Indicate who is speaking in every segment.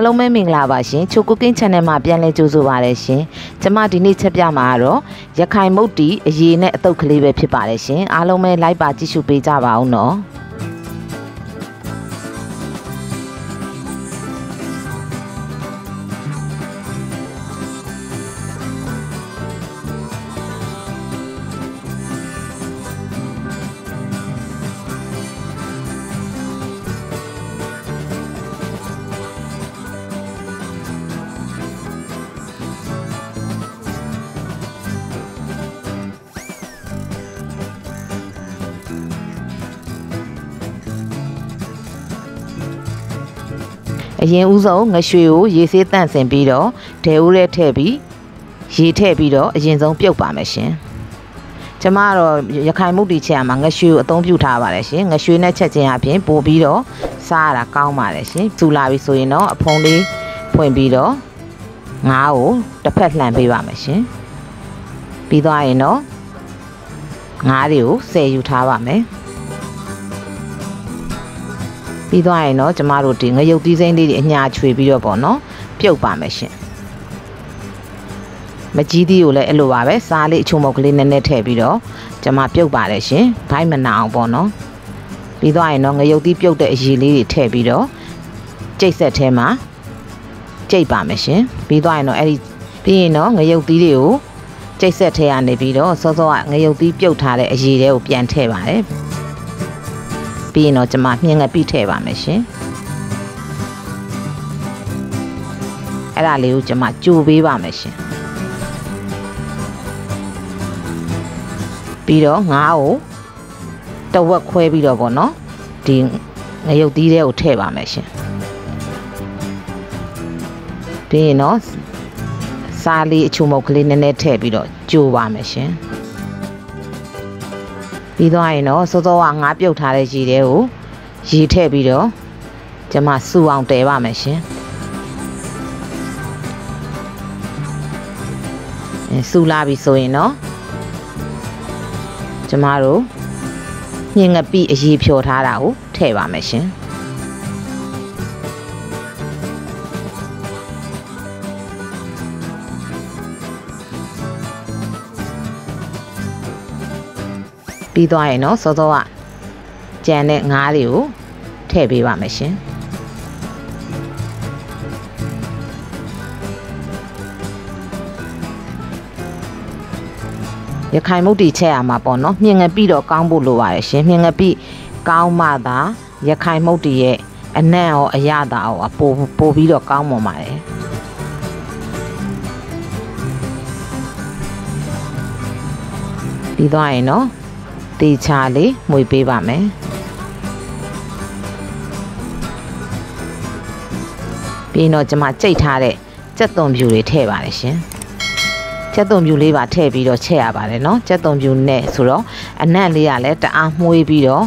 Speaker 1: အားလုံးပဲမင်္ဂလာပါရှင်ချိုကူကင်း channel မှာပြန်လည်ကြိုဆိုပါရရှင်ကျမဒီနေ့ချက်ပြမှာကတော့ရခိုင်မုတ်တီအရေးနဲ့အတုပ်ကလေးပဲဖြစ်ပါတယ်ရှင်အားလုံးပဲ like ပါကြည့်ရှုပေးကြပါအောင်နော်အရင်ဦးဆုံးငရွှေကိုရေဆေးတန့်စင်ပြီးတော့ဒဲဦးထဲထည့်ပြီးရေထည့်ပြီးတော့အရင်ဆုံးပြုတ်ပါမယ်ရှင်ကျမကတော့ရခိုင်မုတ်တီချက်ရမှာငရွှေကိုအသုံးပြုထားပါတယ်ရှင်ငရွှေနဲ့ချက်ချင်းအပြင်ပို့ပြီးတော့စားရတာကောင်းပါတယ်ရှင်စူလာပြီဆိုရင်တော့အဖုံးလေးဖွင့်ပြီးတော့ငါးကိုတစ်ဖက်လှန်ပေးပါမယ်ရှင်ပြီးသွားရင်တော့ငါးတွေကိုဆယ်ယူထားပါမယ်ပြီးသွားရင်တော့ကျမတို့ဒီငရုတ်သီးစိမ်းလေးတွေအညာချွေပြီးတော့ပေါ့နော်ပြုတ်ပါမယ်ရှင်မကြီးသီးကိုလည်းအဲ့လိုပါပဲစားလေးအချုံမုတ်ကလေးနည်းနည်းထည့်ပြီးတော့ကျမပြုတ်ပါတယ်ရှင်ဘိုင်းမနာအောင်ပေါ့နော်ပြီးသွားရင်တော့ငရုတ်သီးပြုတ်တဲ့အရည်လေးတွေထည့်ပြီးတော့ကြိတ်ဆက်ထဲမှာကြိတ်ပါမယ်ရှင်ပြီးသွားရင်တော့အဲ့ဒီပြီးရင်တော့ငရုတ်သီးတွေကိုကြိတ်ဆက်ထဲကနေပြီးတော့စောစောကငရုတ်သီးပြုတ်ထားတဲ့အရည်တွေကိုပြန်ထည့်ပါတယ်ပြီးရင်တော့ကျမမြင်းငပိထည့်ပါမယ်ရှင်အဲ့ဒါလေးကိုကျမကြိုပေးပါမယ်ရှင်ပြီးတော့ငါးကိုတဝက်ခွဲပြီးတော့ပေါ့နော်ဒီငရုတ်သီးတွေကိုထည့်ပါမယ်ရှင်ပြီးရင်တော့စားလေးအချုံမုတ်ကလေးနည်းနည်းထည့်ပြီးတော့ကြိုပါမယ်ရှင်ပြီးသွားရင်တော့စောစောကငါးပြုတ်ထားတဲ့ရေတွေကိုရေထည့်ပြီးတော့ကျမစူအောင်တဲပါမယ်ရှင်စူလာပြီဆိုရင်တော့ကျမတို့ညင်ငပိအရေးဖြော်ထားတာကိုထည့်ပါမယ်ရှင်ပြီးသွားရင်တော့စောစောကကြံတဲ့ငါးတွေကိုထည့်ပေးပါမယ်ရှင်ရခိုင်မုတ်တီချက်ရမှာပေါ့နော်မြင်ငပိတော့ကောင်းဖို့လိုပါတယ်ရှင်မြင်ငပိကောင်းမှသာရခိုင်မုတ်တီရဲ့အနံ့ရောအရသာရောပိုပြီးတော့ကောင်းမှပါတယ်ပြီးသွားရင်တော့တေချာလေးမှွေပေးပါမယ်ပြီးတော့ကျမကြိတ်ထားတဲ့ကြက်သွန်ဖြူတွေထည့်ပါတယ်ရှင်ကြက်သွန်ဖြူလေးပါထည့်ပြီးတော့ချက်ရပါတယ်เนาะကြက်သွန်ဖြူနဲ့ဆိုတော့အနံ့လေးကလည်းတအားမှွေးပြီးတော့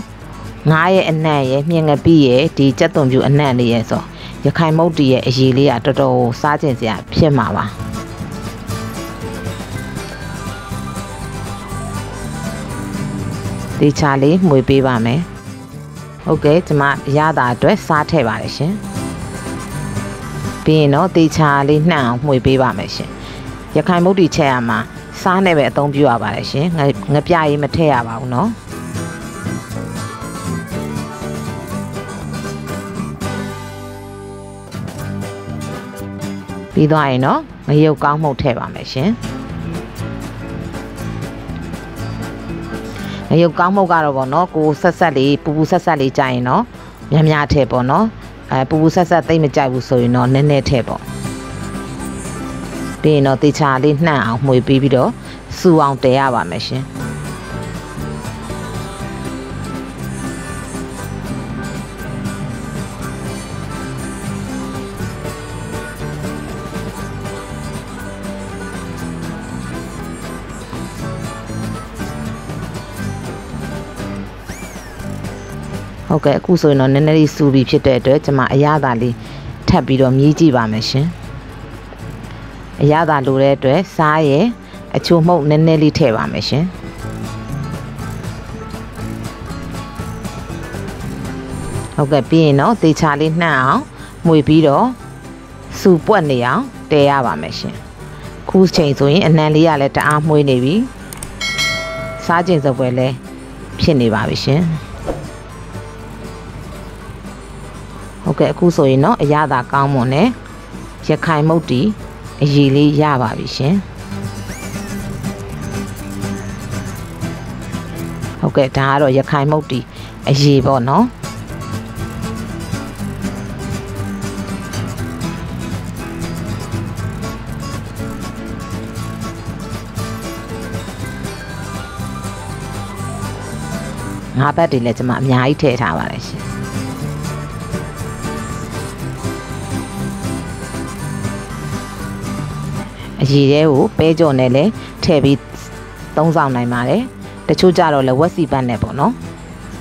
Speaker 1: ငါးရဲ့အနံ့ရဲ့မြင်ငပိရဲ့ဒီကြက်သွန်ဖြူအနံ့လေးရဲ့ဆိုရခိုင်မုတ်တီရဲ့အရည်လေးကတော်တော်စားကျင်စရာဖြစ်မှာပါတေချာလေးမှွေပေးပါမယ်ဟုတ်ကဲ့ကျမရတာအတွက်စားထည့်ပါတယ်ရှင်ပြီးရင်တော့တေချာလေးနှံ့အောင်မှွေပေးပါမယ်ရှင်ရခိုင်မုတ်တီချက်ရမှာစားနဲ့ပဲအသုံးပြုရပါတယ်ရှင်ငပြရေးမထည့်ရပါဘူးเนาะပြီးသွားရင်တော့ငရုတ်ကောင်းမှုတ်ထည့်ပါမယ်ရှင်ရုပ်ကောင်းမှုတ်ကတော့ပေါ့နော်ကိုဆက်ဆက်လေးပူပူဆက်ဆက်လေးကြိုင်ရင်တော့များများထည့်ပေါ့နော်ပူပူဆက်ဆက်သိမ့်မကြိုက်ဘူးဆိုရင်တော့နည်းနည်းထည့်ပေါ့ပြီးရင်တော့တေချာလေးနှံ့အောင်မှွေပြီးတော့စူအောင်တဲရပါမယ်ရှင်ဟုတ်ကဲ့အခုဆိုရင်တော့နည်းနည်းလေးစူပြီးဖြစ်တဲ့အတွက်ကျွန်မအရသာလေးထပ်ပြီးတော့မြည်ကြည့်ပါမယ်ရှင်အရသာလိုတဲ့အတွက်စားရဲ့အချိုမှုန့်နည်းနည်းလေးထည့်ပါမယ်ရှင်ဟုတ်ကဲ့ပြီးရင်တော့တေချာလေးနှံ့အောင်မှွေပြီးတော့ စုပွက်နေအောင်တဲရပါမယ်ရှင်ခုချိန်ဆိုရင်အနံလေးကလည်းတအားမှုေးနေပြီစားကျင်စပွဲလည်းဖြစ်နေပါပြီရှင်ဟုတ်ကဲ့အခုဆိုရင်တော့အရသာကောင်းမွန်နဲ့ရခိုင်မုတ်တီအရည်လေးရပါပြီရှင်ဟုတ်ကဲ့ဒါကတော့ရခိုင်မုတ်တီအရည်ပေါ့နော်ငါးပတ်တွေလည်းကျွန်မအများကြီးထည့်ထားပါတယ်ရှင်အရည်တွေကိုပဲကြော်နဲ့လည်းထည့်ပြီးသုံးဆောင်နိုင်ပါတယ်တချို့ကြတော့လည်းဝက်စီပတ်နဲ့ပေါ့နော်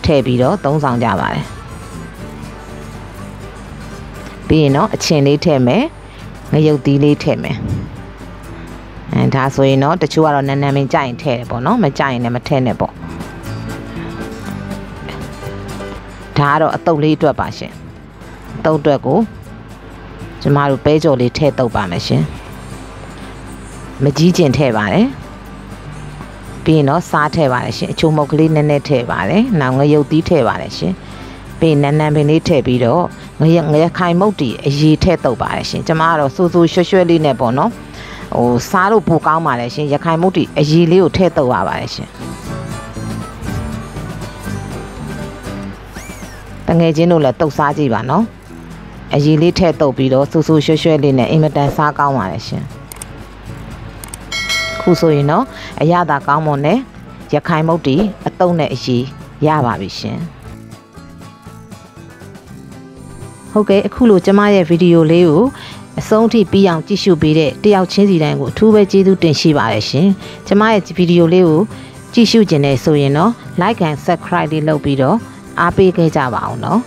Speaker 1: ထည့်ပြီးတော့သုံးဆောင်ကြပါတယ်ပြီးရင်တော့အချင်လေးထည့်မယ်ငရုတ်သီးလေးထည့်မယ်ဒါဆိုရင်တော့တချို့ကတော့နန်းနန်းမင်းကြိုက်ရင်ထည့်တယ်ပေါ့နော်မကြိုက်ရင်လည်းမထည့်နဲ့ပေါ့ဒါကတော့အတုပ်လေးအတွက်ပါရှင်အတုပ်အတွက်ကိုကျမတို့ပဲကြော်လေးထည့်တုပ်ပါမယ်ရှင်မကြီးကျင်ထည့်ပါတယ်ပြီးရင်တော့စားထည့်ပါတယ်ရှင်အချိုမုတ်ကလေးနည်းနည်းထည့်ပါတယ်နောက်ငရုတ်သီးထည့်ပါတယ်ရှင်ပြီးနန်းနန်းပင်လေးထည့်ပြီးတော့ငရခိုင်မုတ်တီအရည်ထည့်တုပ်ပါတယ်ရှင်ကျမကတော့စိုးစိုးရွှဲရွှဲလေးနဲ့ပေါ့နော်ဟိုစားလို့ပိုကောင်းပါတယ်ရှင်ရခိုင်မုတ်တီအရည်လေးကိုထည့်တုပ်ရပါတယ်ရှင်တငယ်ချင်းတို့လည်းတုပ်စားကြည့်ပါနော်အရည်လေးထည့်တုပ်ပြီးတော့စိုးစိုးရွှဲရွှဲလေးနဲ့အင်မတန်စားကောင်းပါတယ်ရှင်ခုဆိုရင်တော့အရသာကောင်းမွန်နဲ့ရခိုင်မုတ်တီအတုံးနဲ့အရည်ရပါပြီရှင်ဟုတ်ကဲ့အခုလိုကျမရဲ့ဗီဒီယိုလေးကိုအဆုံးထိပြီးအောင်ကြည့်ရှုပေးတဲ့တယောက်ချင်းစီတိုင်းကိုအထူးပဲကျေးဇူးတင်ရှိပါတယ်ရှင်ကျမရဲ့ဗီဒီယိုလေးကိုကြည့်ရှုခြင်းနဲ့ဆိုရင်တော့ like and subscribe လေးလုပ်ပြီးတော့အားပေးခဲ့ကြပါအောင်နော်